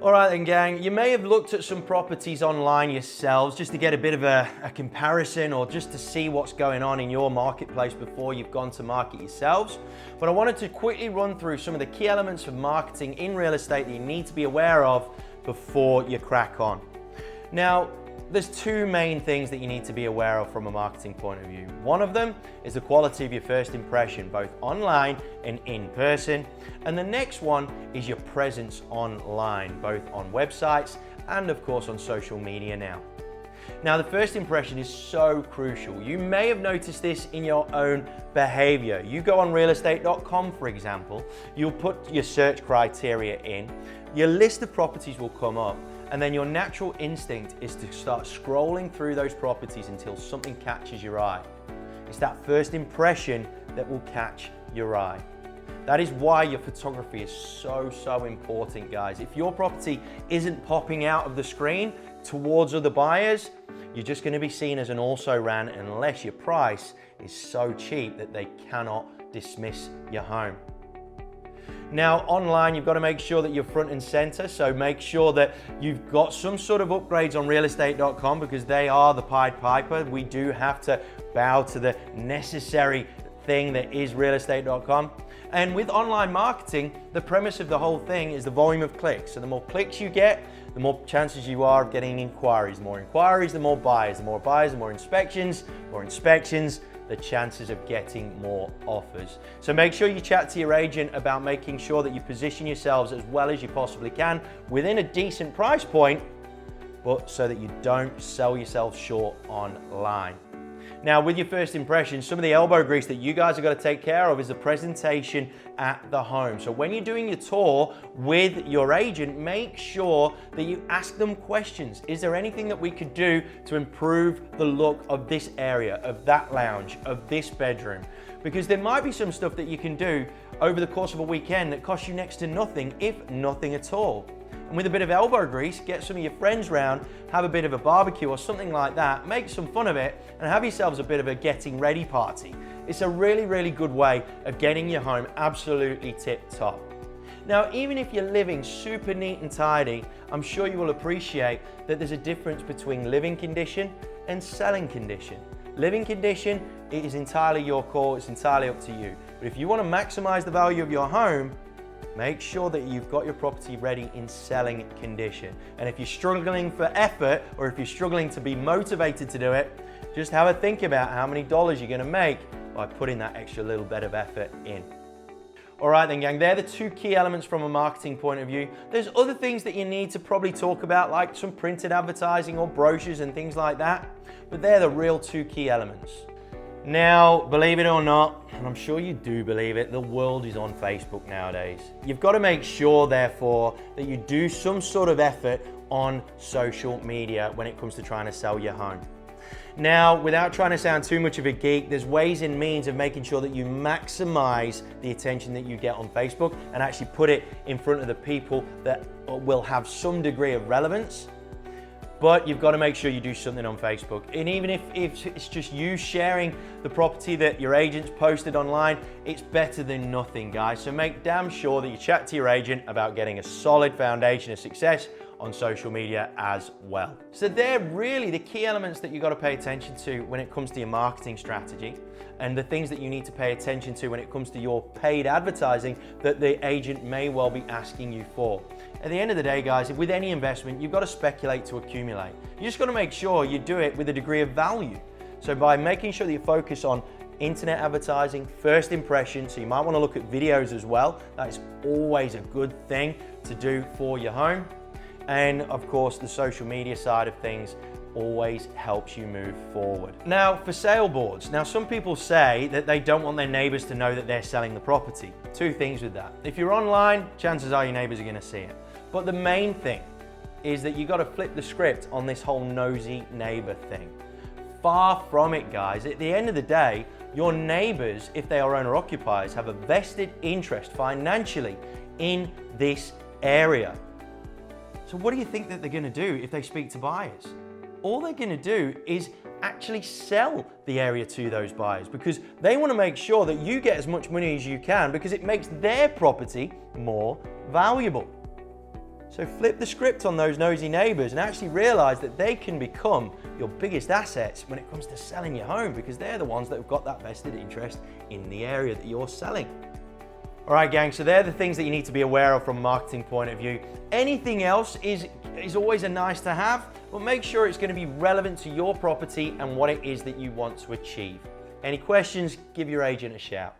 All right then, gang, you may have looked at some properties online yourselves just to get a bit of a comparison or just to see what's going on in your marketplace before you've gone to market yourselves. But I wanted to quickly run through some of the key elements of marketing in real estate that you need to be aware of before you crack on. Now, there's two main things that you need to be aware of from a marketing point of view. One of them is the quality of your first impression, both online and in person. And the next one is your presence online, both on websites and of course on social media now. Now, the first impression is so crucial. You may have noticed this in your own behavior. You go on realestate.com, for example, you'll put your search criteria in, your list of properties will come up, and then your natural instinct is to start scrolling through those properties until something catches your eye. It's that first impression that will catch your eye. That is why your photography is so important, guys. If your property isn't popping out of the screen towards other buyers, you're just going to be seen as an also-ran unless your price is so cheap that they cannot dismiss your home. Now, online, you've got to make sure that you're front and center, so make sure that you've got some sort of upgrades on realestate.com because they are the Pied Piper. We do have to bow to the necessary thing that is realestate.com. And with online marketing, the premise of the whole thing is the volume of clicks. So the more clicks you get, the more chances you are of getting inquiries. The more inquiries, the more buyers. The more buyers, the more inspections. More inspections, the chances of getting more offers. So make sure you chat to your agent about making sure that you position yourselves as well as you possibly can within a decent price point, but so that you don't sell yourself short online. Now, with your first impression, some of the elbow grease that you guys have got to take care of is the presentation at the home. So when you're doing your tour with your agent, make sure that you ask them questions. Is there anything that we could do to improve the look of this area, of that lounge, of this bedroom? Because there might be some stuff that you can do over the course of a weekend that costs you next to nothing, if nothing at all. And with a bit of elbow grease, get some of your friends round, have a bit of a barbecue or something like that, make some fun of it, and have yourselves a bit of a getting ready party. It's a really good way of getting your home absolutely tip top. Now, even if you're living super neat and tidy, I'm sure you will appreciate that there's a difference between living condition and selling condition. Living condition, it is entirely your call, it's entirely up to you. But if you want to maximize the value of your home, make sure that you've got your property ready in selling condition. And if you're struggling for effort, or if you're struggling to be motivated to do it, just have a think about how many dollars you're gonna make by putting that extra little bit of effort in. All right then, gang, they're the two key elements from a marketing point of view. There's other things that you need to probably talk about, like some printed advertising or brochures and things like that, but they're the real two key elements. Now, believe it or not, and I'm sure you do believe it, the world is on Facebook nowadays. You've got to make sure, therefore, that you do some sort of effort on social media when it comes to trying to sell your home. Now, without trying to sound too much of a geek, there's ways and means of making sure that you maximize the attention that you get on Facebook and actually put it in front of the people that will have some degree of relevance. But you've got to make sure you do something on Facebook. And even if it's just you sharing the property that your agent's posted online, it's better than nothing, guys. So make damn sure that you chat to your agent about getting a solid foundation of success on social media as well. So they're really the key elements that you've got to pay attention to when it comes to your marketing strategy, and the things that you need to pay attention to when it comes to your paid advertising that the agent may well be asking you for. At the end of the day, guys, with any investment, you've got to speculate to accumulate. You just got to make sure you do it with a degree of value. So by making sure that you focus on internet advertising, first impression, so you might want to look at videos as well. That is always a good thing to do for your home. And of course, the social media side of things always helps you move forward. Now, for sale boards. Now, some people say that they don't want their neighbors to know that they're selling the property. Two things with that. If you're online, chances are your neighbors are gonna see it. But the main thing is that you gotta flip the script on this whole nosy neighbor thing. Far from it, guys. At the end of the day, your neighbors, if they are owner occupiers, have a vested interest financially in this area. So what do you think that they're gonna do if they speak to buyers? All they're gonna do is actually sell the area to those buyers, because they wanna make sure that you get as much money as you can, because it makes their property more valuable. So flip the script on those nosy neighbors and actually realize that they can become your biggest assets when it comes to selling your home, because they're the ones that have got that vested interest in the area that you're selling. All right, gang, so they're the things that you need to be aware of from a marketing point of view. Anything else is always a nice to have, but make sure it's going to be relevant to your property and what it is that you want to achieve. Any questions, give your agent a shout.